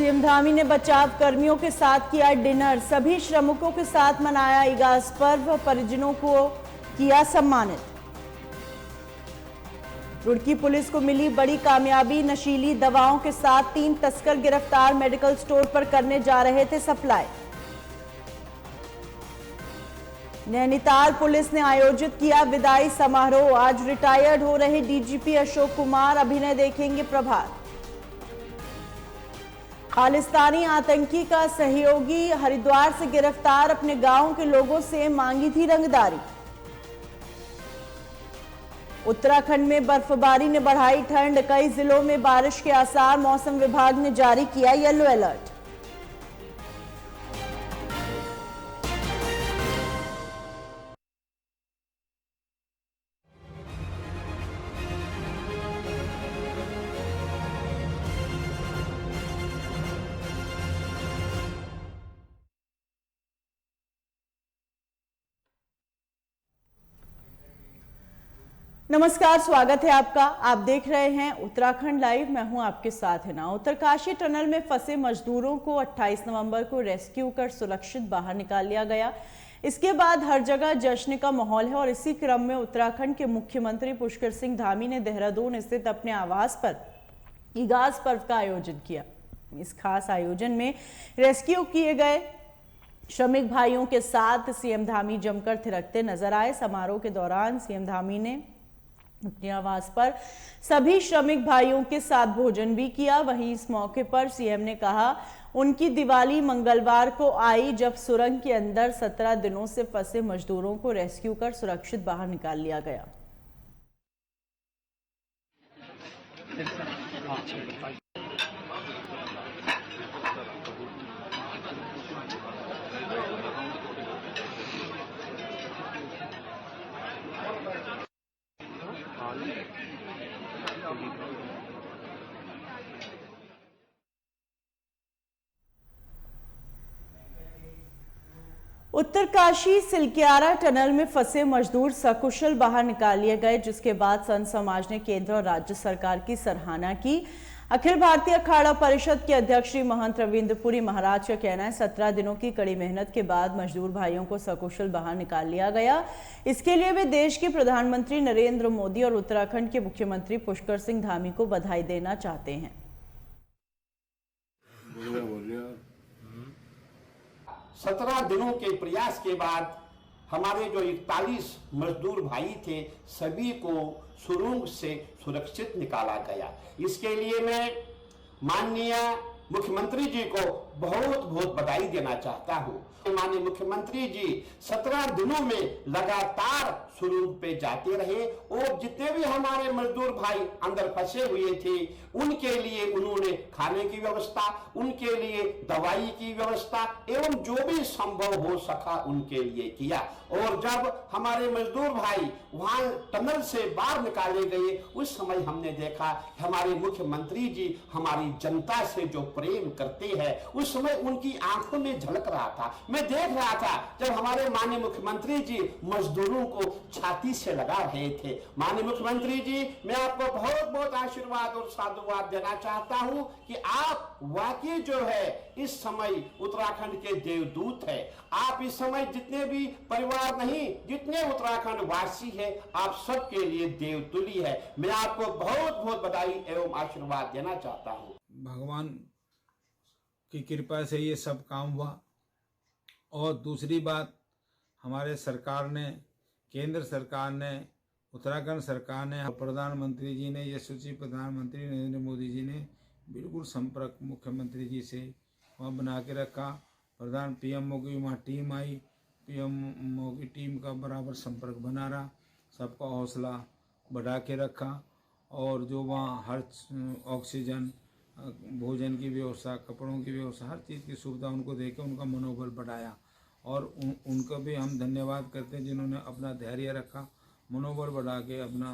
CM Dhami ने बचाव कर्मियों के साथ किया डिनर। सभी श्रमिकों के साथ मनाया इगास पर्व। परिजनों को किया सम्मानित। रुड़की पुलिस को मिली बड़ी कामयाबी। नशीली दवाओं के साथ 3 तस्कर गिरफ्तार। मेडिकल स्टोर पर करने जा रहे थे सप्लाई। नैनीताल पुलिस ने आयोजित किया विदाई समारोह। आज रिटायर्ड हो रहे डीजीपी अशोक कुमार अभिनय देखेंगे प्रभात। खालिस्तानी आतंकी का सहयोगी हरिद्वार से गिरफ्तार। अपने गांव के लोगों से मांगी थी रंगदारी। उत्तराखंड में बर्फबारी ने बढ़ाई ठंड। कई जिलों में बारिश के आसार। मौसम विभाग ने जारी किया येलो अलर्ट। नमस्कार, स्वागत है आपका। आप देख रहे हैं उत्तराखंड लाइव। मैं हूं आपके साथ हिना। उत्तरकाशी टनल में फंसे मजदूरों को 28 नवंबर को रेस्क्यू कर सुरक्षित बाहर निकाल लिया गया। इसके बाद हर जगह जश्न का माहौल है और इसी क्रम में उत्तराखंड के मुख्यमंत्री पुष्कर सिंह धामी ने देहरादून स्थित अपने आवास पर इगास पर्व का आयोजन किया। इस खास आयोजन में रेस्क्यू किए गए श्रमिक भाइयों के साथ सीएम धामी जमकर थिरकते नजर आए। समारोह के दौरान सीएम धामी ने अपने आवास पर सभी श्रमिक भाइयों के साथ भोजन भी किया। वहीं इस मौके पर सीएम ने कहा उनकी दिवाली मंगलवार को आई, जब सुरंग के अंदर 17 दिनों से फंसे मजदूरों को रेस्क्यू कर सुरक्षित बाहर निकाल लिया गया। उत्तरकाशी सिलक्यारा टनल में फंसे मजदूर सकुशल बाहर निकाल लिए गए, जिसके बाद संत समाज ने केंद्र और राज्य सरकार की सराहना की। अखिल भारतीय अखाड़ा परिषद के अध्यक्ष श्री महंत रविंद्रपुरी महाराज का कहना है 17 दिनों की कड़ी मेहनत के बाद मजदूर भाइयों को सकुशल बाहर निकाल लिया गया। इसके लिए वे देश के प्रधानमंत्री नरेंद्र मोदी और उत्तराखंड के मुख्यमंत्री पुष्कर सिंह धामी को बधाई देना चाहते हैं। 17 दिनों के प्रयास के बाद हमारे जो 41 मजदूर भाई थे सभी को सुरंग से सुरक्षित निकाला गया। इसके लिए मैं माननीय मुख्यमंत्री जी को बहुत बहुत बधाई देना चाहता हूं। माननीय मुख्यमंत्री जी 17 दिनों में लगातार सुरंग पे जाते रहे और जितने भी हमारे मजदूर भाई अंदर फंसे हुए थे उनके लिए उन्होंने खाने की व्यवस्था, उनके लिए दवाई की व्यवस्था एवं जो भी संभव हो सका उनके लिए किया। और जब हमारे मजदूर भाई वहां टनल से बाहर निकाले गए उस समय हमने देखा हमारे मुख्यमंत्री जी हमारी जनता से जो प्रेम करते हैं उस समय उनकी आंखों में झलक रहा था। मैं देख रहा था जब हमारे माननीय मुख्यमंत्री जी मजदूरों को छाती से लगा रहे थे। माननीय मुख्यमंत्री जी, मैं आपको बहुत बहुत आशीर्वाद और साधुवाद देना चाहता हूं कि आप वाकई जो है इस समय उत्तराखंड के देवदूत है। आप इस समय जितने भी परिवार नहीं, जितने उत्तराखंड वासी है आप सबके लिए देवतुल्य है। मैं आपको बहुत बहुत बधाई एवं आशीर्वाद देना चाहता हूं। भगवान की कृपा से ये सब काम हुआ। और दूसरी बात, हमारे सरकार ने, केंद्र सरकार ने, उत्तराखंड सरकार ने, प्रधानमंत्री जी ने, यशस्वी प्रधानमंत्री नरेंद्र मोदी जी ने बिल्कुल संपर्क मुख्यमंत्री जी से वहाँ बना के रखा। प्रधान पीएमओ की वहाँ टीम आई, पीएमओ की टीम का बराबर संपर्क बना रहा, सबका हौसला बढ़ा के रखा। और जो वहाँ हर ऑक्सीजन, भोजन की व्यवस्था, कपड़ों की व्यवस्था, हर चीज़ की सुविधा उनको देकर उनका मनोबल बढ़ाया। और उनका भी हम धन्यवाद करते हैं जिन्होंने अपना धैर्य रखा, मनोबल बढ़ा के अपना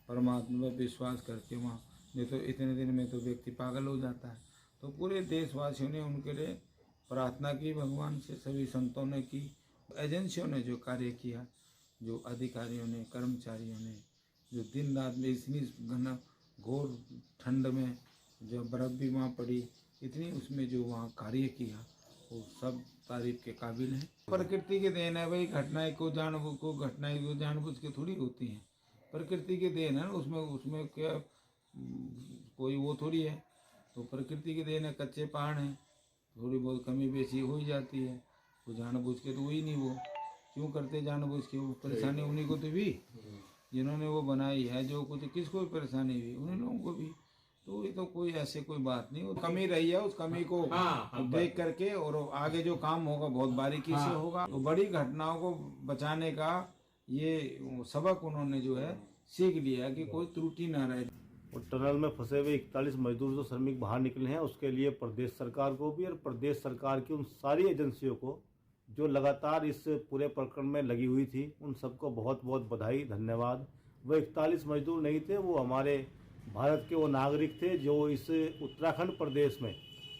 परमात्मा पर विश्वास करके वहाँ, नहीं तो इतने दिन में तो व्यक्ति पागल हो जाता है। तो पूरे देशवासियों ने उनके लिए प्रार्थना की भगवान से, सभी संतों ने की, एजेंसियों ने जो कार्य किया, जो अधिकारियों ने, कर्मचारियों ने, जो दिन रात में इतनी घोर ठंड में जो बर्फ़ भी वहाँ पड़ी, इतनी उसमें जो वहाँ कार्य किया वो सब तारीफ के काबिल है। प्रकृति के देन है भाई, घटनाएं को जानबूझ के थोड़ी होती हैं, प्रकृति के देन है, उसमें क्या कोई वो थोड़ी है, तो प्रकृति के देन है। कच्चे पहाड़ हैं, थोड़ी बहुत कमी बेसी हो ही जाती है, वो जानबूझ के तो हुई नहीं, वो क्यों करते जानबूझ के, वो परेशानी उन्हीं को तो भी जिन्होंने वो बनाई है, जो कुछ किसको भी परेशानी हुई उन्हीं लोगों को भी, तो ये तो कोई ऐसे कोई बात नहीं, वो कमी रही है, उस कमी को देख करके और आगे जो काम होगा बहुत बारीकी से होगा। तो बड़ी घटनाओं को बचाने का ये सबक उन्होंने जो है सीख लिया कि कोई त्रुटि ना रहे। और टनल में फंसे हुए 41 मजदूर जो श्रमिक बाहर निकले हैं, उसके लिए प्रदेश सरकार को भी और प्रदेश सरकार की उन सारी एजेंसियों को जो लगातार इस पूरे प्रकरण में लगी हुई थी, उन सबको बहुत बहुत बधाई, धन्यवाद। वो 41 मजदूर नहीं थे, वो हमारे भारत के वो नागरिक थे जो इस उत्तराखंड प्रदेश में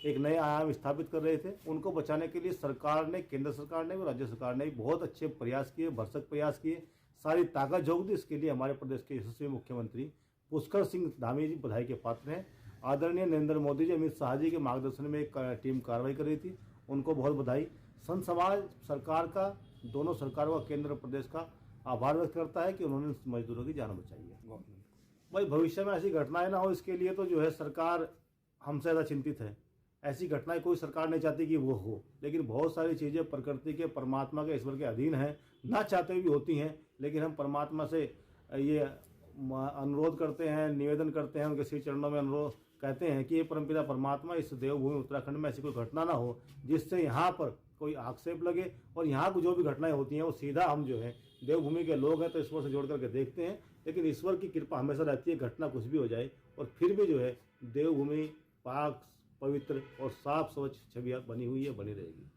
एक नए आयाम स्थापित कर रहे थे। उनको बचाने के लिए सरकार ने, केंद्र सरकार ने और राज्य सरकार ने भी बहुत अच्छे प्रयास किए, भरसक प्रयास किए, सारी ताकत झोंक दी। इसके लिए हमारे प्रदेश के यशस्वी मुख्यमंत्री पुष्कर सिंह धामी जी बधाई के पात्र हैं। आदरणीय नरेंद्र मोदी जी, अमित शाह जी के मार्गदर्शन में एक टीम कार्रवाई कर रही थी, उनको बहुत बधाई। संत समाज सरकार का, दोनों सरकारों का, केंद्र और प्रदेश का आभार व्यक्त करता है कि उन्होंने मजदूरों की जान बचाई है। भाई भविष्य में ऐसी घटनाएं ना हो, इसके लिए तो जो है सरकार हमसे ज़्यादा चिंतित है। ऐसी घटनाएं कोई सरकार नहीं चाहती कि वो हो, लेकिन बहुत सारी चीज़ें प्रकृति के, परमात्मा के, ईश्वर के अधीन हैं, ना चाहते हुए भी होती हैं। लेकिन हम परमात्मा से ये अनुरोध करते हैं, निवेदन करते हैं, उनके श्री चरणों में अनुरोध कहते हैं कि ये परमपिता परमात्मा, इस देवभूमि उत्तराखंड में ऐसी कोई घटना ना हो जिससे यहाँ पर कोई आक्षेप लगे, और यहाँ को जो भी घटनाएं होती हैं वो सीधा हम जो है देवभूमि के लोग हैं तो ईश्वर से जोड़ करके देखते हैं, लेकिन ईश्वर की कृपा हमेशा रहती है, घटना कुछ भी हो जाए और फिर भी जो है देवभूमि पाक, पवित्र और साफ स्वच्छ छवि बनी हुई है, बनी रहेगी।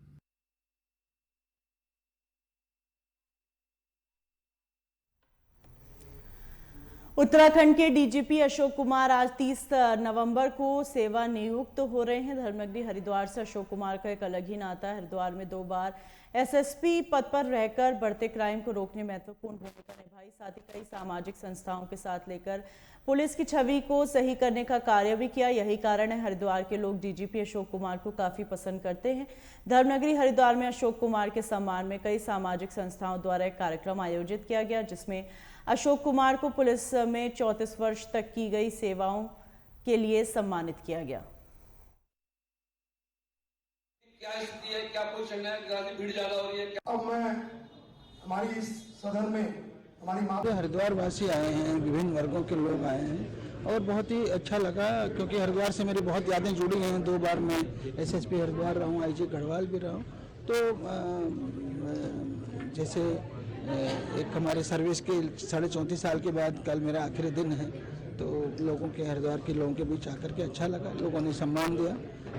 उत्तराखंड के डीजीपी अशोक कुमार आज 30 नवंबर को सेवा नियुक्त हो रहे हैं। धर्मनगरी हरिद्वार से अशोक कुमार का एक अलग ही नाता है। हरिद्वार में 2 बार एसएसपी पद पर रहकर बढ़ते क्राइम को रोकने में महत्वपूर्ण भूमिका निभाई, साथ ही कई सामाजिक संस्थाओं के साथ लेकर पुलिस की छवि को सही करने का कार्य भी किया। यही कारण है हरिद्वार के लोग डीजीपी अशोक कुमार को काफी पसंद करते हैं। धर्मनगरी हरिद्वार में अशोक कुमार के सम्मान में कई सामाजिक संस्थाओं द्वारा एक कार्यक्रम आयोजित किया गया, जिसमें अशोक कुमार को पुलिस में 34 वर्ष तक की गई सेवाओं के लिए सम्मानित किया गया। क्या स्थिति है, क्या पोजीशन है, भीड़ ज्यादा हो रही है? अब मैं हमारी इस सदन में हमारी माँ हरिद्वार वासी आए हैं, विभिन्न वर्गों के लोग आए हैं और बहुत ही अच्छा लगा, क्योंकि हरिद्वार से मेरी बहुत यादें जुड़ी हैं। 2 बार मैं एसएसपी हरिद्वार रहा हूँ, आईजी गढ़वाल भी रहा हूँ। तो जैसे एक हमारे सर्विस के 34.5 साल के बाद कल मेरा आखिरी दिन है, तो लोगों के, हरिद्वार के लोगों के बीच आकर के अच्छा लगा, लोगों ने सम्मान दिया।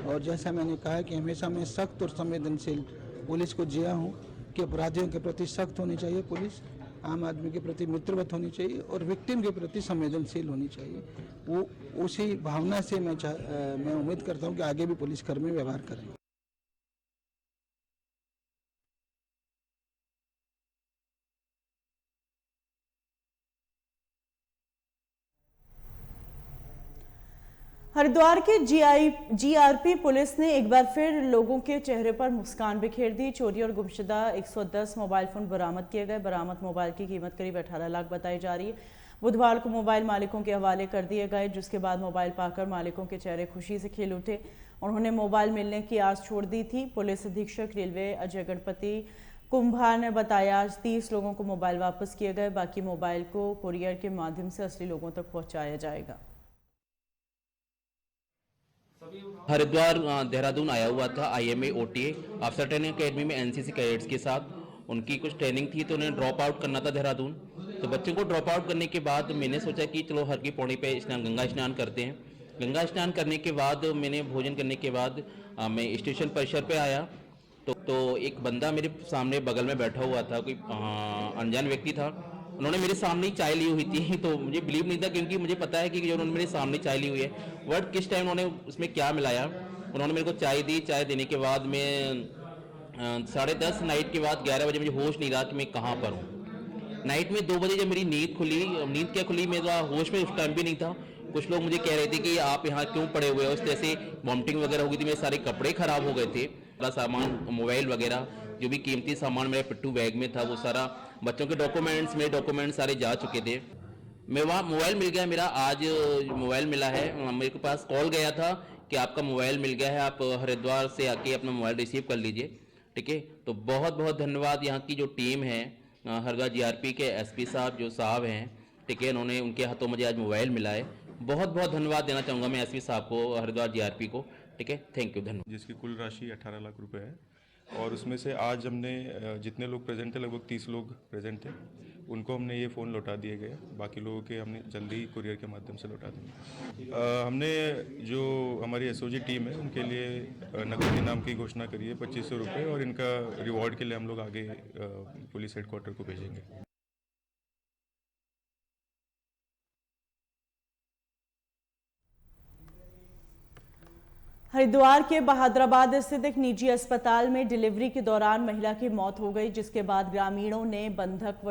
और जैसा मैंने कहा कि हमेशा मैं सख्त और संवेदनशील पुलिस को जिया हूँ कि अपराधियों के प्रति सख्त होनी चाहिए पुलिस, आम आदमी के प्रति मित्रवत होनी चाहिए और विक्टिम के प्रति संवेदनशील होनी चाहिए। वो उसी भावना से मैं उम्मीद करता हूँ कि आगे भी पुलिसकर्मी व्यवहार करें। हरिद्वार के जीआरपी पुलिस ने एक बार फिर लोगों के चेहरे पर मुस्कान बिखेर दी। चोरी और गुमशुदा 110 मोबाइल फोन बरामद किए गए। बरामद मोबाइल की कीमत करीब 18 लाख बताई जा रही है। बुधवार को मोबाइल मालिकों के हवाले कर दिए गए, जिसके बाद मोबाइल पाकर मालिकों के चेहरे खुशी से खिल उठे। उन्होंने मोबाइल मिलने की आस छोड़ दी थी। पुलिस अधीक्षक रेलवे अजय गणपति कुंभार ने बताया आज 30 लोगों को मोबाइल वापस किए गए। बाकी मोबाइल को कुरियर के माध्यम से असली लोगों तक पहुँचाया जाएगा। हरिद्वार देहरादून आया हुआ था IMA OTA अफसर ट्रेनिंग अकेडमी में NCC कैडेट्स के साथ। उनकी कुछ ट्रेनिंग थी तो उन्हें ड्रॉप आउट करना था देहरादून। तो बच्चों को ड्रॉप आउट करने के बाद मैंने सोचा कि चलो हर की पौड़ी पे गंगा स्नान करते हैं। गंगा स्नान करने के बाद मैंने भोजन करने के बाद मैं स्टेशन परिसर पे आया तो एक बंदा मेरे सामने बगल में बैठा हुआ था, कोई अनजान व्यक्ति था। उन्होंने मेरे सामने ही चाय ली हुई थी, तो मुझे बिलीव नहीं था, क्योंकि मुझे पता है कि जो उन्होंने मेरे सामने चाय ली हुई है, बट किस टाइम उन्होंने उसमें क्या मिलाया। उन्होंने मेरे को चाय दी। चाय देने के बाद मैं 10:30 नाइट के बाद 11 बजे मुझे होश नहीं रहा कि मैं कहाँ पर हूँ। नाइट में 2 बजे जब मेरी नींद खुली, नींद क्या खुली, मेरा होश में उस टाइम भी नहीं था, कुछ लोग मुझे कह रहे थे कि आप यहाँ क्यों पड़े हुए हो, इस तरह से वॉमिटिंग वगैरह हो गई थी, मेरे सारे कपड़े खराब हो गए थे, सारा सामान, मोबाइल वगैरह जो भी कीमती सामान मेरे पिट्ठू बैग में था वो सारा, बच्चों के डॉक्यूमेंट्स, मेरे डॉक्यूमेंट्स सारे जा चुके थे। मैं वहाँ मोबाइल मिल गया मेरा, आज मोबाइल मिला है, मेरे पास कॉल गया था कि आपका मोबाइल मिल गया है, आप हरिद्वार से आके अपना मोबाइल रिसीव कर लीजिए, ठीक है। तो बहुत बहुत धन्यवाद यहाँ की जो टीम है, हरिद्वार जीआरपी के एसपी साहब जो साहब हैं, ठीक है, उन्होंने, उनके हाथों मुझे आज मोबाइल मिला है। बहुत बहुत धन्यवाद देना चाहूँगा मैं एसपी साहब को, हरिद्वार जीआरपी को, ठीक है, थैंक यू, धन्यवाद। जिसकी कुल राशि 18 लाख रुपए है और उसमें से आज हमने जितने लोग प्रेजेंट थे, लगभग 30 लोग प्रेजेंट थे, उनको हमने ये फ़ोन लौटा दिए गए, बाकी लोगों के हमने जल्दी ही कुरियर के माध्यम से लौटा देंगे। हमने जो हमारी एसओजी टीम है उनके लिए नकद इनाम की घोषणा करी है 2500 रुपये, और इनका रिवॉर्ड के लिए हम लोग आगे पुलिस हेडक्वार्टर को भेजेंगे। हरिद्वार के बहादुराबाद स्थित एक निजी अस्पताल में डिलीवरी के दौरान महिला की मौत हो गई, जिसके बाद ग्रामीणों ने प्रबंधक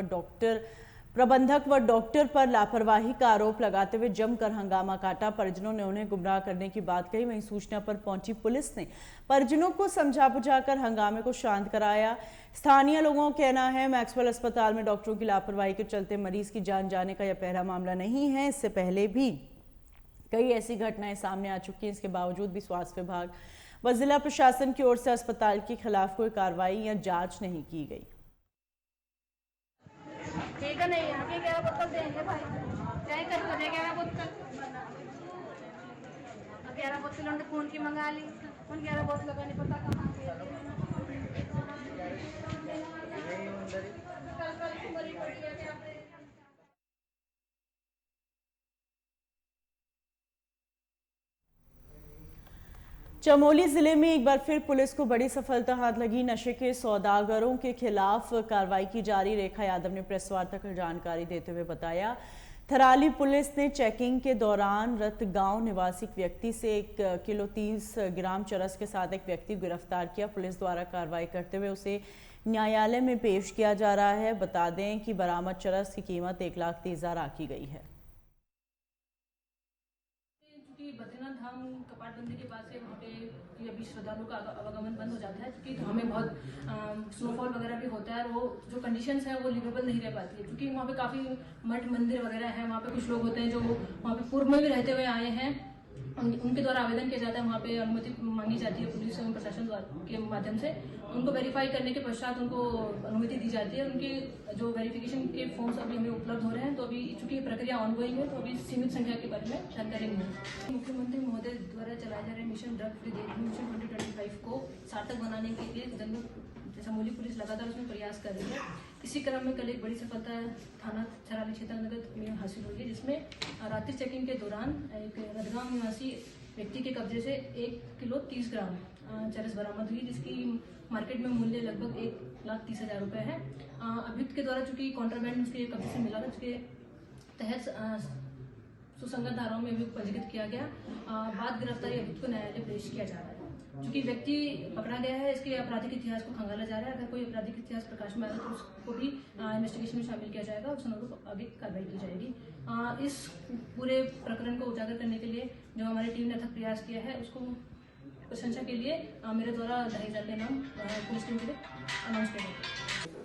व डॉक्टर पर लापरवाही का आरोप लगाते हुए जमकर हंगामा काटा। परिजनों ने उन्हें गुमराह करने की बात कही। वहीं सूचना पर पहुंची पुलिस ने परिजनों को समझा बुझाकर हंगामे को शांत कराया। स्थानीय लोगों का कहना है मैक्सवेल अस्पताल में डॉक्टरों की लापरवाही के चलते मरीज की जान जाने का यह पहला मामला नहीं है। इससे पहले भी कई ऐसी घटनाएं सामने आ चुकी हैं। इसके बावजूद भी स्वास्थ्य विभाग व जिला प्रशासन की ओर से अस्पताल के खिलाफ कोई कार्रवाई या जांच नहीं की गई। ठीक है, नहीं आगे 11 बोतल देंगे भाई, चाहे कर को दे 11 बोतल, 11 बोतल उन्होंने खून की मंगा ली, उन 11 बोतल का नहीं पता कहाँ चमोली जिले में एक बार फिर पुलिस को बड़ी सफलता हाथ लगी। नशे के सौदागरों के खिलाफ कार्रवाई की जारी। रेखा यादव ने प्रेस वार्ता कर जानकारी देते हुए बताया, थराली पुलिस ने चेकिंग के दौरान रतगांव निवासी व्यक्ति से 1 किलो 30 ग्राम चरस के साथ एक व्यक्ति गिरफ्तार किया। पुलिस द्वारा कार्रवाई करते हुए उसे न्यायालय में पेश किया जा रहा है। बता दें कि बरामद चरस की कीमत 1,30,000 आकी गई है। बद्रीनाथ धाम कपाट बंदी के बाद से वहाँ पे अभी श्रद्धालुओं का आवागमन बंद हो जाता है, क्योंकि धाम में बहुत स्नोफॉल वगैरह भी होता है और वो जो कंडीशंस है वो लिवेबल नहीं रह पाती है, क्योंकि वहाँ पे काफ़ी मठ मंदिर वगैरह है। वहाँ पे कुछ लोग होते हैं जो वहाँ पे पूर्व में भी रहते हुए आए हैं, उनके द्वारा आवेदन किया जाता है, वहाँ पे अनुमति मांगी जाती है पुलिस एवं प्रशासन के माध्यम से। उनको वेरीफाई करने के पश्चात उनको अनुमति दी जाती है। उनकी जो वेरिफिकेशन के फॉर्म्स अभी हमें उपलब्ध हो रहे हैं, तो अभी चूंकि प्रक्रिया ऑनगोइंग है, तो अभी सीमित संख्या के बारे में जानकारी नहीं है। मुख्यमंत्री महोदय द्वारा चलाए जा रहे मिशन ड्रग फ्री देश मिशन 2025 को सार्थक बनाने के लिए चमोली पुलिस लगातार उसमें प्रयास कर रही है। इसी क्रम में कल एक बड़ी सफलता थाना थराली क्षेत्र अंतर्गत में हासिल हुई है, जिसमें रात्रि चेकिंग के दौरान एक रतगांव निवासी व्यक्ति के कब्जे से 1 किलो 30 ग्राम चरस बरामद हुई, जिसकी मार्केट में मूल्य लगभग 1,30,000 रुपये है। अभियुक्त के द्वारा चूंकि कॉन्ट्राबैंड उसके कब्जे से मिला था, उसके तहत सुसंगत धाराओं में अभियुक्त पंजीकृत किया गया। बाद गिरफ्तारी अभियुक्त को न्यायालय पेश किया जा रहा है। चूंकि व्यक्ति पकड़ा गया है, इसके आपराधिक इतिहास को खंगाला जा रहा है। अगर कोई आपराधिक इतिहास प्रकाश में आए तो उसको भी इन्वेस्टिगेशन में शामिल किया जाएगा और उस अनुरूप आगे कार्रवाई की जाएगी। इस पूरे प्रकरण को उजागर करने के लिए जो हमारी टीम ने अथक प्रयास किया है, उसको प्रशंसा के लिए मेरे द्वारा 2,500 के नाम पुलिस टीम के लिए अनाउंस किया गया।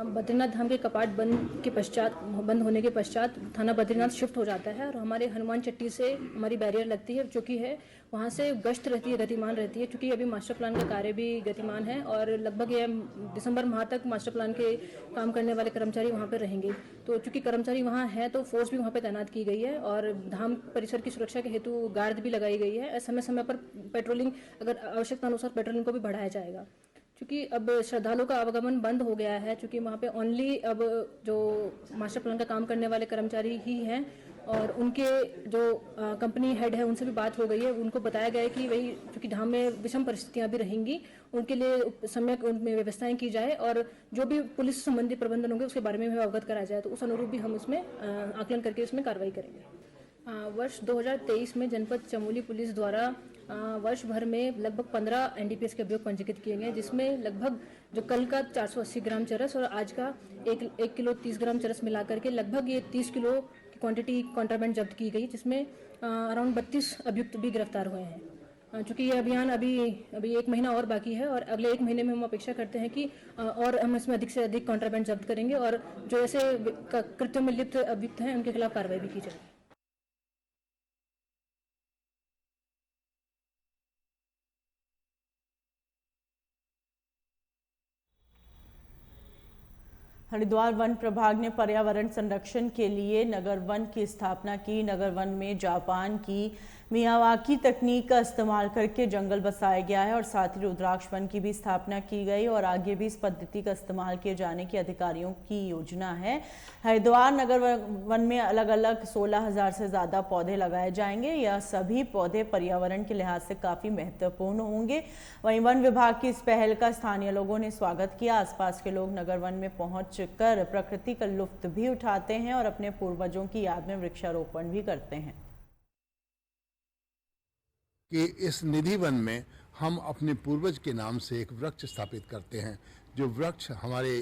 बद्रीनाथ धाम के कपाट बंद होने के पश्चात थाना बद्रीनाथ शिफ्ट हो जाता है और हमारे हनुमान चट्टी से हमारी बैरियर लगती है, जो कि है वहाँ से गश्त रहती है, गतिमान रहती है। क्योंकि अभी मास्टर प्लान का कार्य भी गतिमान है और लगभग ये दिसंबर माह तक मास्टर प्लान के काम करने वाले कर्मचारी वहाँ पर रहेंगे। तो चूंकि कर्मचारी वहाँ है तो फोर्स भी वहाँ पर तैनात की गई है और धाम परिसर की सुरक्षा के हेतु गार्ड भी लगाई गई है। समय समय पर पेट्रोलिंग, अगर आवश्यकता अनुसार पेट्रोलिंग को भी बढ़ाया जाएगा। क्योंकि अब श्रद्धालुओं का आवागमन बंद हो गया है, क्योंकि वहाँ पे ओनली अब जो मास्टर प्लान का काम करने वाले कर्मचारी ही हैं और उनके जो कंपनी हेड है उनसे भी बात हो गई है। उनको बताया गया है कि वही चूँकि धाम में विषम परिस्थितियाँ भी रहेंगी, उनके लिए सम्यक उनमें व्यवस्थाएं की जाए और जो भी पुलिस संबंधी प्रबंधन होंगे उसके बारे में भी अवगत कराया जाए। तो उस अनुरूप भी हम उसमें आकलन करके उसमें कार्रवाई करेंगे। वर्ष 2023 में जनपद चमोली पुलिस द्वारा वर्ष भर में लगभग 15 एनडीपीएस के अभियोग पंजीकृत किए गए, जिसमें लगभग जो कल का 480 ग्राम चरस और आज का 1 किलो 30 ग्राम चरस मिलाकर के लगभग ये 30 किलो क्वांटिटी कॉन्ट्राबैंड जब्त की गई, जिसमें अराउंड 32 अभियुक्त भी गिरफ्तार हुए हैं। चूँकि ये अभियान अभी 1 महीना और बाकी है और अगले 1 महीने में हम अपेक्षा करते हैं कि और हम इसमें अधिक से अधिक कॉन्ट्राबैंड जब्त करेंगे और जो ऐसे कृत्यों में लिप्त अभियुक्त हैं उनके खिलाफ कार्रवाई भी की जाएगी। हरिद्वार वन प्रभाग ने पर्यावरण संरक्षण के लिए नगर वन की स्थापना की। नगर वन में जापान की मियावाकी तकनीक का इस्तेमाल करके जंगल बसाया गया है और साथ ही रुद्राक्ष वन की भी स्थापना की गई और आगे भी इस पद्धति का इस्तेमाल किए जाने की अधिकारियों की योजना है। हरिद्वार नगर वन में अलग अलग 16,000 से ज़्यादा पौधे लगाए जाएंगे। यह सभी पौधे पर्यावरण के लिहाज से काफ़ी महत्वपूर्ण होंगे। वहीं वन विभाग की इस पहल का स्थानीय लोगों ने स्वागत किया। आसपास के लोग नगर वन में पहुंचकर प्रकृति का लुत्फ भी उठाते हैं और अपने पूर्वजों की याद में वृक्षारोपण भी करते हैं। कि इस निधि वन में हम अपने पूर्वज के नाम से एक वृक्ष स्थापित करते हैं, जो वृक्ष हमारे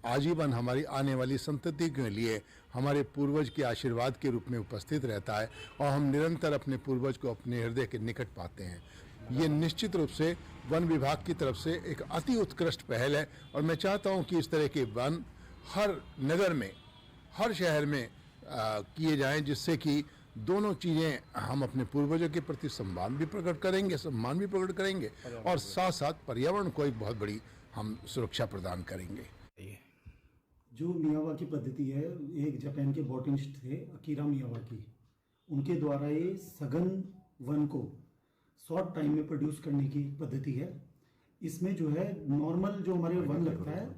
आजीवन हमारी आने वाली संतति के लिए हमारे पूर्वज के आशीर्वाद के रूप में उपस्थित रहता है और हम निरंतर अपने पूर्वज को अपने हृदय के निकट पाते हैं। ये निश्चित रूप से वन विभाग की तरफ से एक अति उत्कृष्ट पहल है और मैं चाहता हूँ कि इस तरह के वन हर नगर में, हर शहर में किए जाएं, जिससे कि दोनों चीज़ें हम अपने पूर्वजों के प्रति सम्मान भी प्रकट करेंगे और साथ साथ पर्यावरण को एक बहुत बड़ी हम सुरक्षा प्रदान करेंगे। जो मियावाकी पद्धति है, एक जापान के बॉटनिस्ट थे अकीरा मियावाकी, उनके द्वारा ये सघन वन को शॉर्ट टाइम में प्रोड्यूस करने की पद्धति है। इसमें जो है नॉर्मल जो हमारे वन लगता है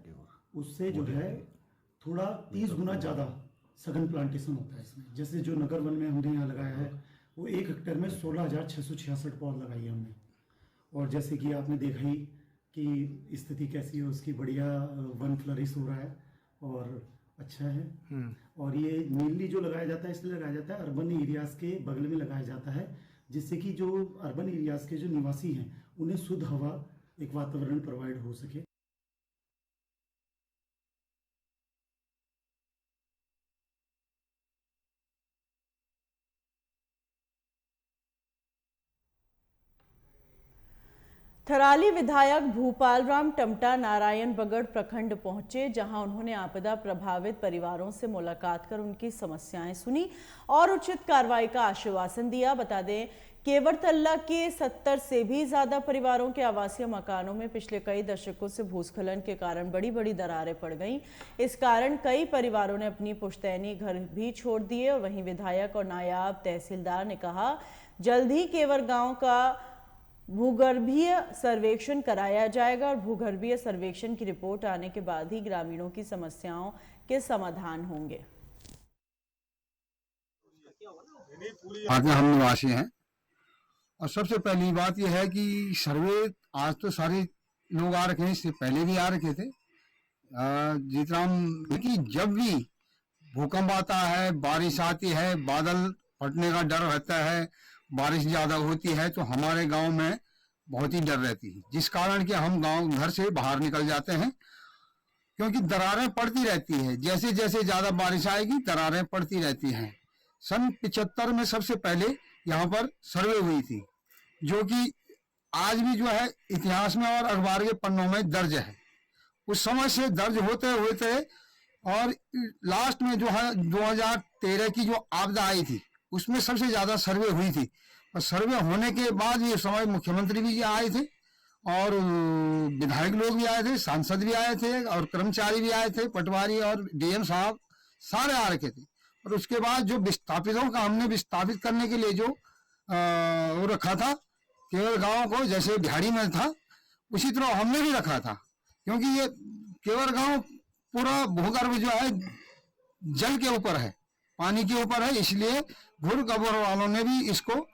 उससे जो है थोड़ा 30 गुना ज़्यादा सघन प्लांटेशन होता है इसमें। जैसे जो नगर वन में हमने यहाँ लगाया है वो 1 हेक्टेयर में 16,666 पौध लगाई है हमने। और जैसे कि आपने देखा ही कि स्थिति कैसी है उसकी, बढ़िया वन फ्लरिश हो रहा है और अच्छा है। और ये मेनली जो लगाया जाता है इसलिए लगाया जाता है अर्बन एरियाज़ के बगल में लगाया जाता है, जिससे कि जो अर्बन एरियाज़ के जो निवासी हैं उन्हें शुद्ध हवा, एक वातावरण प्रोवाइड हो सके। थराली विधायक भूपाल राम टमटा नारायणबगड़ प्रखंड पहुंचे, जहां उन्होंने आपदा प्रभावित परिवारों से मुलाकात कर उनकी समस्याएं सुनी और उचित कार्रवाई का आश्वासन दिया। बता दें, केवरतल्ला के 70 से भी ज्यादा परिवारों के आवासीय मकानों में पिछले कई दशकों से भूस्खलन के कारण बड़ी बड़ी दरारें पड़ गईं। इस कारण कई परिवारों ने अपनी पुश्तैनी घर भी छोड़ दिए। और वहीं विधायक और नायाब तहसीलदार ने कहा, जल्द ही केवर गांव का भूगर्भीय सर्वेक्षण कराया जाएगा और भूगर्भीय सर्वेक्षण की रिपोर्ट आने के बाद ही ग्रामीणों की समस्याओं के समाधान होंगे। हम निवासी हैं और सबसे पहली बात यह है कि सर्वे आज तो सारे लोग आ रखे हैं, इससे पहले भी आ रखे थे। जीतराम कि जब भी भूकंप आता है, बारिश आती है, बादल फटने का डर रहता है, बारिश ज्यादा होती है तो हमारे गांव में बहुत ही डर रहती है, जिस कारण कि हम गांव घर से बाहर निकल जाते हैं, क्योंकि दरारें पड़ती रहती है। जैसे जैसे ज्यादा बारिश आएगी दरारें पड़ती रहती हैं। सन 75 में सबसे पहले यहाँ पर सर्वे हुई थी, जो कि आज भी जो है इतिहास में और अखबार के पन्नों में दर्ज है। उस समय से दर्ज होते होते और लास्ट में जो है 2013 की जो आपदा आई थी उसमें सबसे ज्यादा सर्वे हुई थी। और सर्वे होने के बाद ये समय मुख्यमंत्री भी आए थे और विधायक लोग भी आए थे, सांसद भी आए थे और कर्मचारी भी आए थे, पटवारी और डीएम साहब सारे आ रखे थे। और उसके बाद जो विस्थापितों का हमने विस्थापित करने के लिए जो वो रखा था केवल गांव को, जैसे बिहारी में था उसी तरह हमने भी रखा था, क्योंकि ये केवल गांव पूरा भूगर्भ जो है जल के ऊपर है, पानी के ऊपर है, इसलिए भूगर्भ वालों ने भी इसको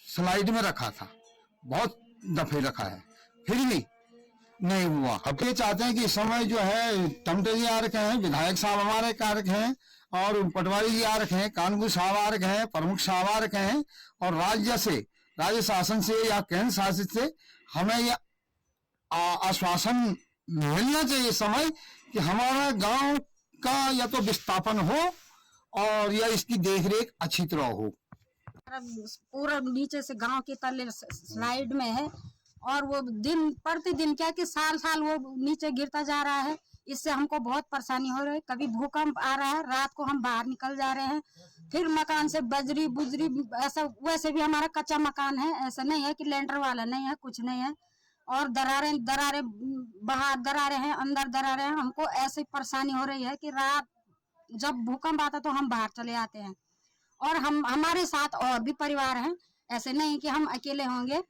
स्लाइड में रखा था, बहुत दफे रखा है, फिर भी नहीं हुआ। अब ये चाहते हैं कि इस समय जो है टमटे जी आ रखे हैं, विधायक साहब हमारे आ रखे हैं और पटवारी जी आ रखे हैं, कानून साहब आ रखे हैं, प्रमुख साहब आ रखे हैं और राज्य शासन से या केंद्र शासित से हमें यह आश्वासन मिलना चाहिए समय कि हमारा गांव का या तो विस्थापन हो और या इसकी देखरेख अच्छी तरह हो। पूरा नीचे से गांव के तले स्लाइड में है और वो दिन प्रतिदिन क्या कि साल साल वो नीचे गिरता जा रहा है। इससे हमको बहुत परेशानी हो रही है। कभी भूकंप आ रहा है, रात को हम बाहर निकल जा रहे हैं, फिर मकान से बजरी बुजरी ऐसा, वैसे भी हमारा कच्चा मकान है, ऐसा नहीं है कि लेंटर वाला नहीं है, कुछ नहीं है। और दरारें बाहर दरारें हैं, अंदर दरारें हैं। हमको ऐसी परेशानी हो रही है कि रात जब भूकंप आता तो हम बाहर चले आते हैं। और हमारे साथ और भी परिवार हैं, ऐसे नहीं कि हम अकेले होंगे।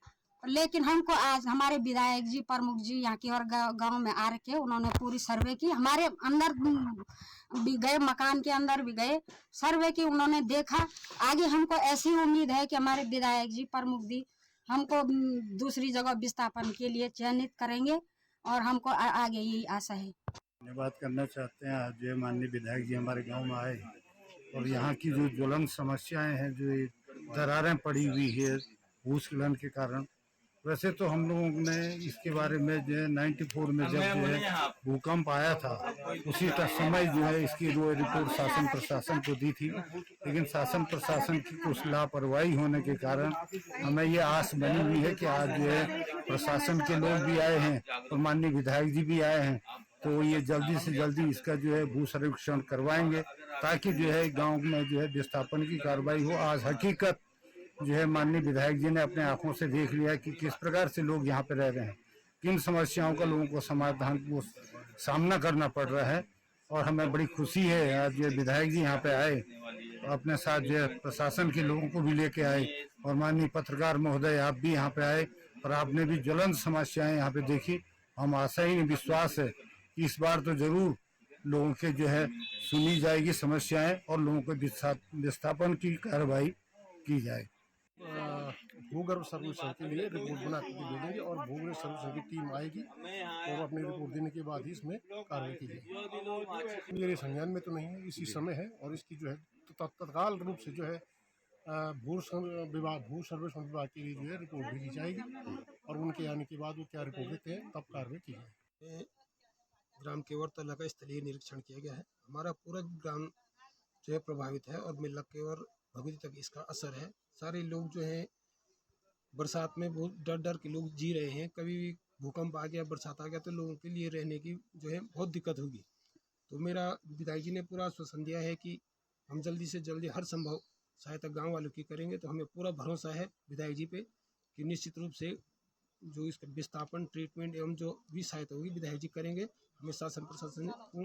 लेकिन हमको आज हमारे विधायक जी, प्रमुख जी यहाँ की और गांव में आ रखे, उन्होंने पूरी सर्वे की, हमारे अंदर भी गए, मकान के अंदर भी गए, सर्वे की, उन्होंने देखा। आगे हमको ऐसी उम्मीद है कि हमारे विधायक जी, प्रमुख जी हमको दूसरी जगह विस्थापन के लिए चयनित करेंगे और हमको आगे यही आशा है। धन्यवाद करना चाहते हैं। आज जो माननीय विधायक जी हमारे गांव में आए और यहाँ की जो ज्वलंत समस्याएं हैं, जो दरारें पड़ी हुई है भूस्खलन के कारण, वैसे तो हम लोगों ने इसके बारे में जो है 94 में जब जो है भूकंप आया था उसी समय जो है इसकी रिपोर्ट शासन प्रशासन को दी थी। लेकिन शासन प्रशासन की कुछ लापरवाही होने के कारण हमें ये आस बनी हुई है कि आज जो है प्रशासन के लोग भी आए हैं और माननीय विधायक जी भी आए हैं, तो ये जल्दी से जल्दी इसका जो है भू सर्वेक्षण करवाएंगे ताकि जो है गांव में जो है विस्थापन की कार्रवाई हो। आज हकीकत जो है माननीय विधायक जी ने अपने आंखों से देख लिया कि किस प्रकार से लोग यहाँ पे रह रहे हैं, किन समस्याओं का लोगों को समाधान को सामना करना पड़ रहा है। और हमें बड़ी खुशी है आज जो विधायक जी यहाँ पे आए, अपने साथ जो है प्रशासन के लोगों को भी लेके आए और माननीय पत्रकार महोदय आप भी यहाँ पे आए और आपने भी ज्वलंत समस्याएं यहाँ पे देखी। हम आशा ही विश्वास है कि इस बार तो जरूर लोगों के जो है सुनी जाएगी समस्याएं और लोगों को विस्थापन की कार्रवाई की जाए। भूगर्भ सर्वेक्षण के लिए रिपोर्ट बना के भेजेंगे और भूगर्भ सर्वेक्षण की टीम आएगी और अपनी रिपोर्ट देने के बाद ही इसमें कार्रवाई की जाएगी। मेरे संज्ञान में तो नहीं है, इसी समय है और इसकी जो है तत्काल रूप से जो है भू सर्वेक्षण विभाग के लिए जो है रिपोर्ट भेजी जाएगी और उनके आने के बाद वो क्या रिपोर्ट देते हैं तब कार्रवाई की जाएगी। ग्राम केवर तला का स्थलीय निरीक्षण किया गया है। हमारा पूरा ग्राम जो है प्रभावित है और मिल्ला केवर भगवती तक इसका असर है। सारे लोग जो है बरसात में बहुत डर डर के लोग जी रहे हैं। कभी भी भूकंप आ गया, बरसात आ गया तो लोगों के लिए रहने की जो है बहुत दिक्कत होगी। तो मेरा विधायक जी ने पूरा आश्वासन दिया है कि हम जल्दी से जल्दी हर संभव सहायता गांव वालों की करेंगे। तो हमें पूरा भरोसा है विधायक जी पे कि निश्चित रूप से जो इसका विस्थापन, ट्रीटमेंट एवं जो भी सहायता होगी विधायक जी करेंगे। हमें शासन प्रशासन को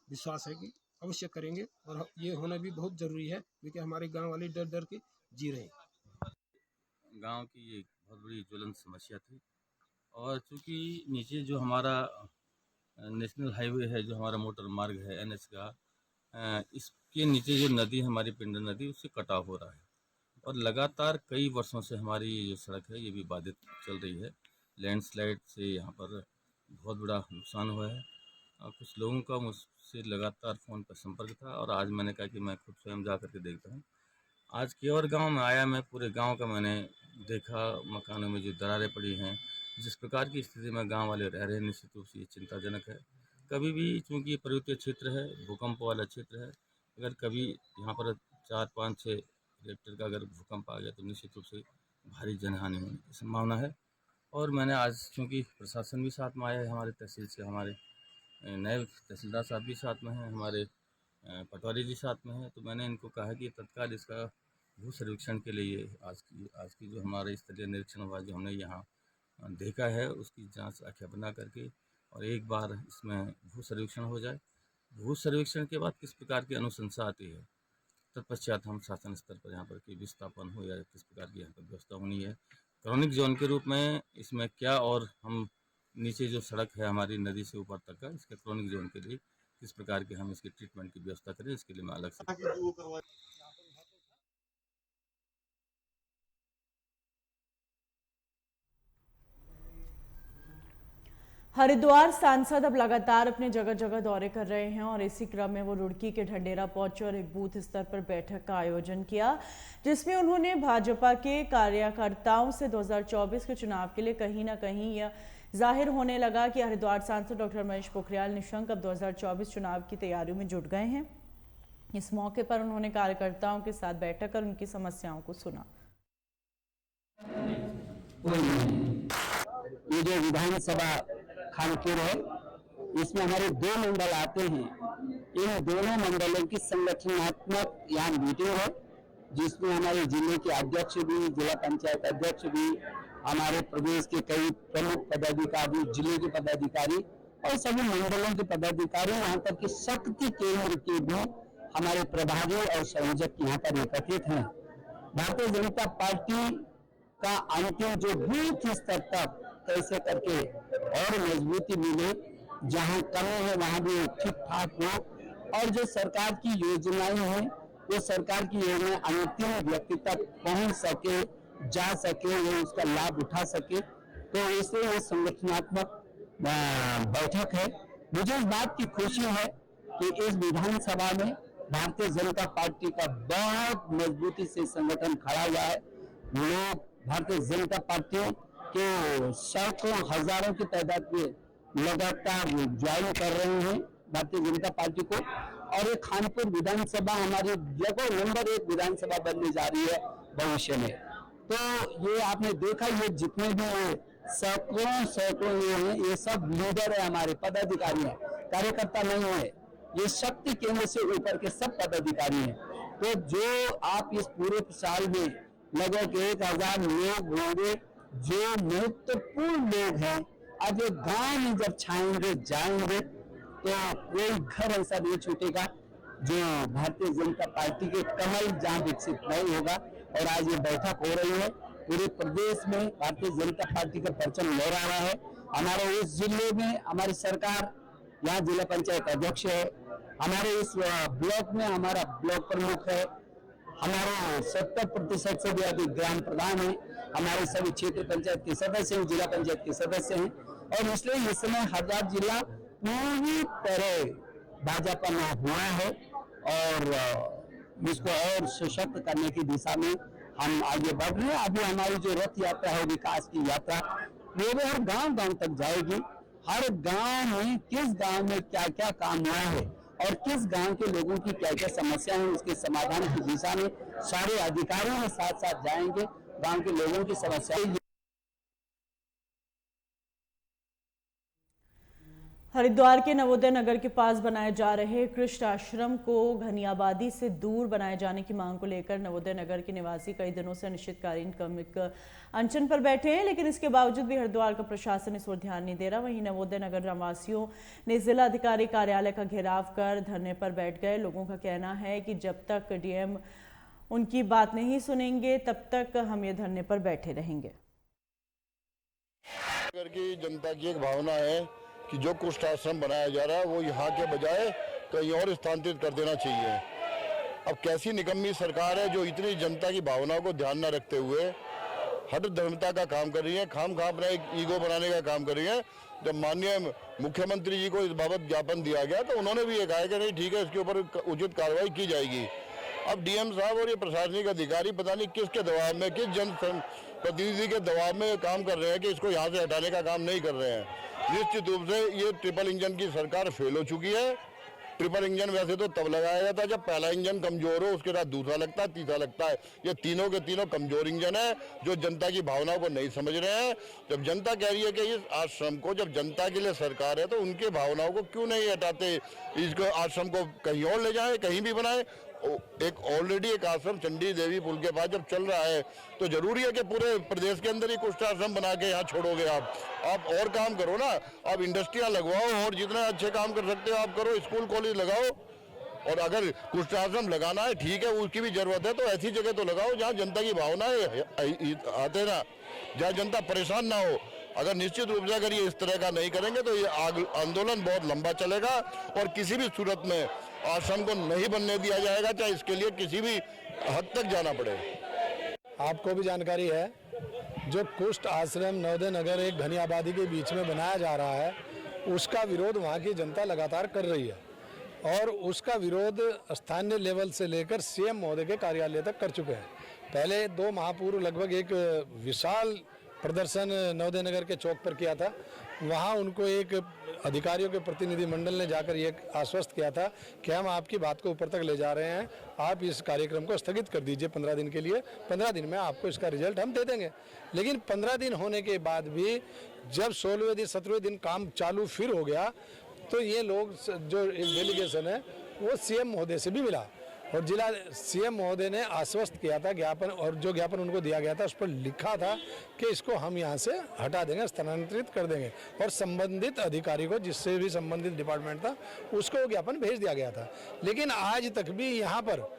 विश्वास है कि अवश्य करेंगे और ये होना भी बहुत ज़रूरी है क्योंकि हमारे गांव वाले डर डर के जी रहे हैं। गांव की ये बहुत बड़ी ज्वलंत समस्या थी और चूँकि नीचे जो हमारा नेशनल हाईवे है, जो हमारा मोटर मार्ग है NH का, इसके नीचे जो नदी हमारी पिंडर नदी उससे कटाव हो रहा है और लगातार कई वर्षों से हमारी ये जो सड़क है ये भी बाधित चल रही है। लैंडस्लाइड से यहाँ पर बहुत बड़ा नुकसान हुआ है और कुछ लोगों का मुझसे लगातार फ़ोन पर संपर्क था और आज मैंने कहा कि मैं खुद स्वयं जा करके देखता हूँ। आज केवर गांव में आया, मैं पूरे गांव का मैंने देखा, मकानों में जो दरारें पड़ी हैं, जिस प्रकार की स्थिति में गांव वाले रह रहे हैं, निश्चित रूप से ये चिंताजनक है। कभी भी चूँकि ये पर्वतीय क्षेत्र है, भूकंप वाला क्षेत्र है, अगर कभी यहाँ पर 4, 5, 6 रिक्टर का अगर भूकंप आ गया तो निश्चित रूप से भारी जनहानि होने की संभावना है। और मैंने आज चूँकि प्रशासन भी साथ में आया है, हमारे तहसील से हमारे नायब तहसीलदार साहब भी साथ में हैं, हमारे पटवारी जी साथ में हैं, तो मैंने इनको कहा कि तत्काल इसका भू सर्वेक्षण के लिए आज की जो हमारे स्थलीय निरीक्षण हुआ, जो हमने यहाँ देखा है, उसकी जांच आख्या बना करके और एक बार इसमें भू सर्वेक्षण हो जाए। भू सर्वेक्षण के बाद किस प्रकार की अनुशंसा आती है, तत्पश्चात हम शासन स्तर पर यहाँ पर कि विस्थापन हो या किस प्रकार की यहाँ पर व्यवस्था होनी है। क्रॉनिक जोन के रूप में इसमें क्या, और हम नीचे जो सड़क है हमारी नदी से ऊपर तक का, इसके क्रॉनिक जोन के लिए किस प्रकार के हम इसकी ट्रीटमेंट की व्यवस्था करें, इसके लिए मैं अलग से हरिद्वार सांसद अब लगातार अपने जगह जगह दौरे कर रहे हैं और इसी क्रम में वो रुड़की के ढंडेरा पहुंचे और एक बूथ स्तर पर बैठक का आयोजन किया, जिसमें उन्होंने भाजपा के कार्यकर्ताओं से 2024 के चुनाव के लिए कहीं ना कहीं यह जाहिर होने लगा कि हरिद्वार सांसद डॉक्टर महेश पोखरियाल निशंक अब 2024 चुनाव की तैयारियों में जुट गए हैं। इस मौके पर उन्होंने कार्यकर्ताओं के साथ बैठक कर उनकी समस्याओं को सुना। ये जो विधानसभा खानपुर है, इसमें हमारे 2 मंडल आते हैं। इन दोनों मंडलों की संगठनात्मक यहाँ मीटिंग है, जिसमें हमारे जिले के अध्यक्ष भी, जिला पंचायत अध्यक्ष भी, हमारे प्रदेश के कई प्रमुख पदाधिकारी, जिले के पदाधिकारी और सभी मंडलों के पदाधिकारी, यहाँ तक कि शक्ति केंद्र के भी हमारे प्रभारी और संयोजक यहाँ पर एकत्रित हैं। भारतीय जनता पार्टी का अंतिम जो बूथ स्तर तक कैसे करके और मजबूती मिले, जहाँ कमी है वहाँ भी ठीक ठाक हो, और जो सरकार की योजनाएं हैं वो सरकार की योजना अंतिम व्यक्ति तक पहुँच सके, जा सके, वो उसका लाभ उठा सके। तो इसलिए ये संगठनात्मक बैठक है। मुझे इस बात की खुशी है कि इस विधानसभा में भारतीय जनता पार्टी का बहुत मजबूती से संगठन खड़ा हुआ है। लोग भारतीय जनता पार्टी के सैकड़ों हजारों की तादाद में लगातार ज्वाइन कर रहे हैं भारतीय जनता पार्टी को, और ये खानपुर विधानसभा हमारी लगभग नंबर 1 विधानसभा बनने जा रही है भविष्य में। तो ये आपने देखा, ये जितने भी सैकड़ों ये हैं, ये सब लीडर है, हमारे पदाधिकारी हैं, कार्यकर्ता नहीं है। ये शक्ति केंद्र से ऊपर के सब पदाधिकारी हैं। तो जो आप इस पूरे साल में लगभग 1000 लोग होंगे जो महत्वपूर्ण लोग हैं। अब ये गांव में जब छाएंगे जाएंगे तो कोई घर ऐसा नहीं छूटेगा जो भारतीय जनता पार्टी के कमल जहां विकसित नहीं होगा। और आज ये बैठक हो रही है, पूरे प्रदेश में भारतीय जनता पार्टी का परचम लहरा रहा है। हमारे इस जिले में हमारी सरकार, यहाँ जिला पंचायत अध्यक्ष है, हमारे इस ब्लॉक में हमारा ब्लॉक प्रमुख है, हमारे 70% से भी अधिक ग्राम प्रधान है, हमारे सभी क्षेत्र पंचायत के सदस्य हैं, जिला पंचायत के सदस्य हैं। और इसलिए इस समय हरदा जिला पूरी तरह भाजपा में हुआ है और इसको और सशक्त करने की दिशा में हम आगे बढ़ रहे हैं। अभी हमारी जो रथ यात्रा है, विकास की यात्रा, वो भी हर गांव तक जाएगी। हर गांव में किस गांव में क्या क्या काम हुआ है और किस गांव के लोगों की क्या क्या समस्या है, उसके समाधान की दिशा में सारे अधिकारियों के साथ साथ जाएंगे, गांव के लोगों की समस्याएं। हरिद्वार के नवोदय नगर के पास बनाए जा रहे कृष्ण आश्रम को घनी आबादी से दूर बनाए जाने की मांग को लेकर नवोदय नगर के निवासी कई दिनों से अनिश्चितकालीन क्रमिक अनशन पर बैठे हैं, लेकिन इसके बावजूद भी हरिद्वार का प्रशासन इस ओर ध्यान नहीं दे रहा। वहीं नवोदय नगर निवासियों ने जिला अधिकारी कार्यालय का घेराव कर धरने पर बैठ गए। लोगों का कहना है कि जब तक डीएम उनकी बात नहीं सुनेंगे तब तक हम ये धरने पर बैठे रहेंगे। नगर की जनता की एक भावना है कि जो कुष्ठ आश्रम बनाया जा रहा है वो यहाँ के बजाय कहीं और स्थानांतरित कर देना चाहिए। अब कैसी निकम्मी सरकार है जो इतनी जनता की भावनाओं को ध्यान न रखते हुए हट धर्मता का काम कर रही है, खाम अपना एक ईगो बनाने का काम कर रही है। जब माननीय मुख्यमंत्री जी को इस बाबत ज्ञापन दिया गया तो उन्होंने भी ये कहा कि नहीं ठीक है, इसके ऊपर उचित कार्रवाई की जाएगी। अब डीएम साहब और ये प्रशासनिक अधिकारी पता नहीं किसके दबाव में, किस जन प्रतिनिधि के दबाव में काम कर रहे हैं कि इसको यहाँ से हटाने का काम नहीं कर रहे हैं। निश्चित रूप से ये ट्रिपल इंजन की सरकार फेल हो चुकी है। ट्रिपल इंजन वैसे तो तब लगाया जाता है जब पहला इंजन कमजोर हो, उसके बाद दूसरा लगता है, तीसरा लगता है। ये तीनों के तीनों कमजोर इंजन है जो जनता की भावनाओं को नहीं समझ रहे हैं। जब जनता कह रही है कि इस आश्रम को, जब जनता के लिए सरकार है तो उनके भावनाओं को क्यों नहीं हटाते, इसको आश्रम को कहीं और ले जाए, कहीं भी बनाए। एक ऑलरेडी एक आश्रम चंडी देवी पुल के पास जब चल रहा है तो जरूरी है कि पूरे प्रदेश के अंदर ही कुष्ठ आश्रम बना के यहाँ छोड़ोगे आप और काम करो ना। आप इंडस्ट्रियाँ लगवाओ और जितना अच्छे काम कर सकते हो आप करो, स्कूल कॉलेज लगाओ। और अगर कुष्ठ आश्रम लगाना है ठीक है, उसकी भी जरूरत है तो ऐसी जगह तो लगाओ जहाँ जनता की भावनाएं आते ना, जहाँ जनता परेशान ना हो। अगर निश्चित रूप से अगर ये इस तरह का नहीं करेंगे तो ये आंदोलन बहुत लंबा चलेगा और किसी भी सूरत में आश्रम को नहीं बनने दिया जाएगा, चाहे इसके लिए किसी भी हद तक जाना पड़े। आपको भी जानकारी है जो कुष्ठ आश्रम नवोदय नगर एक घनी आबादी के बीच में बनाया जा रहा है, उसका विरोध वहाँ की जनता लगातार कर रही है और उसका विरोध स्थानीय लेवल से लेकर सीएम महोदय के कार्यालय तक कर चुके हैं। पहले 2 माह पूर्व लगभग एक विशाल प्रदर्शन नवोदय नगर के चौक पर किया था। वहाँ उनको एक अधिकारियों के प्रतिनिधिमंडल ने जाकर ये आश्वस्त किया था कि हम आपकी बात को ऊपर तक ले जा रहे हैं, आप इस कार्यक्रम को स्थगित कर दीजिए 15 दिन के लिए, 15 दिन में आपको इसका रिजल्ट हम दे देंगे। लेकिन 15 दिन होने के बाद भी जब 16वें दिन 17वें दिन काम चालू फिर हो गया तो ये लोग जो डेलीगेशन है वो सीएम महोदय से भी मिला और जिला सीएम महोदय ने आश्वस्त किया था ज्ञापन, और जो ज्ञापन उनको दिया गया था उस पर लिखा था कि इसको हम यहाँ से हटा देंगे, स्थानांतरित कर देंगे, और संबंधित अधिकारी को जिससे भी संबंधित डिपार्टमेंट था उसको वो ज्ञापन भेज दिया गया था। लेकिन आज तक भी यहाँ पर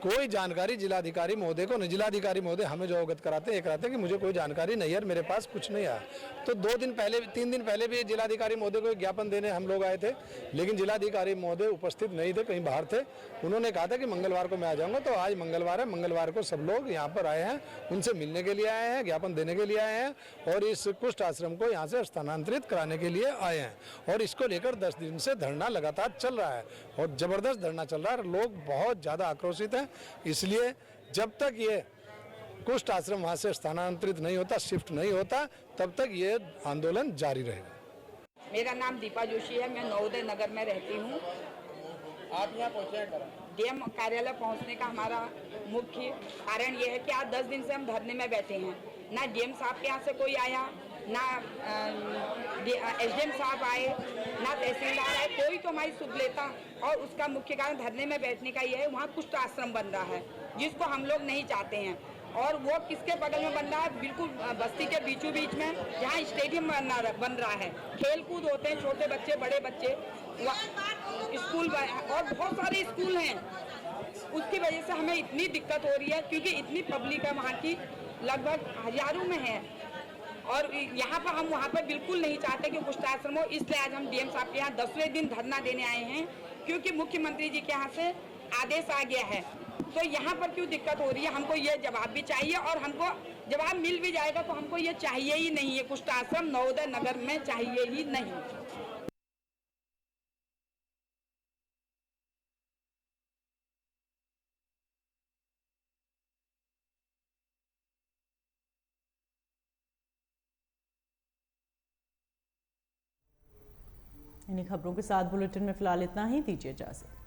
कोई जानकारी जिलाधिकारी महोदय को नहीं। जिलाधिकारी महोदय हमें जो अवगत कराते हैं, कहते हैं कि मुझे कोई जानकारी नहीं है, मेरे पास कुछ नहीं आया। तो 2 दिन पहले 3 दिन पहले भी जिलाधिकारी महोदय को ज्ञापन देने हम लोग आए थे, लेकिन जिलाधिकारी महोदय उपस्थित नहीं थे, कहीं बाहर थे। उन्होंने कहा था कि मंगलवार को मैं आ जाऊंगा। तो आज मंगलवार है, मंगलवार को सब लोग यहाँ पर आए हैं, उनसे मिलने के लिए आए हैं, ज्ञापन देने के लिए आए हैं और इस कुष्ठ आश्रम को यहाँ से स्थानांतरित कराने के लिए आए हैं। और इसको लेकर 10 दिन से धरना लगातार चल रहा है और जबरदस्त धरना चल रहा है। लोग बहुत ज़्यादा आक्रोशित हैं, इसलिए जब तक ये कुष्ठ आश्रम वहाँ से स्थानांतरित नहीं होता, शिफ्ट नहीं होता, तब तक ये आंदोलन जारी रहेगा। मेरा नाम दीपा जोशी है, मैं नवोदय नगर में रहती हूँ। आप यहाँ पहुँचे डीएम कार्यालय पहुँचने का हमारा मुख्य कारण ये है कि आज 10 दिन से हम धरने में बैठे हैं। ना डीएम साहब के यहाँ से कोई आया, ना एसडीएम साहब आए, ना तहसीलदार आए, कोई तो हमारी सुध लेता। और उसका मुख्य कारण धरने में बैठने का ये है, वहाँ कुष्ठ आश्रम बन रहा है जिसको हम लोग नहीं चाहते हैं। और वो किसके बगल में बन रहा है? बिल्कुल बस्ती के बीचों बीच में, जहाँ स्टेडियम बन रहा है, खेल कूद होते हैं, छोटे बच्चे बड़े बच्चे, स्कूल और बहुत सारे स्कूल हैं। उसकी वजह से हमें इतनी दिक्कत हो रही है क्योंकि इतनी पब्लिक है वहाँ की, लगभग हजारों में है। और यहाँ पर हम वहाँ पर बिल्कुल नहीं चाहते कि कुष्ठ आश्रम हो, इसलिए आज हम डीएम साहब के यहाँ 10वें दिन धरना देने आए हैं, क्योंकि मुख्यमंत्री जी के यहाँ से आदेश आ गया है। तो यहाँ पर क्यों दिक्कत हो रही है, हमको ये जवाब भी चाहिए, और हमको जवाब मिल भी जाएगा तो हमको ये चाहिए ही नहीं है। कुष्ठ आश्रम नवोदय नगर में चाहिए ही नहीं। इन्हीं खबरों के साथ बुलेटिन में फिलहाल इतना ही। दीजिए इजाजत।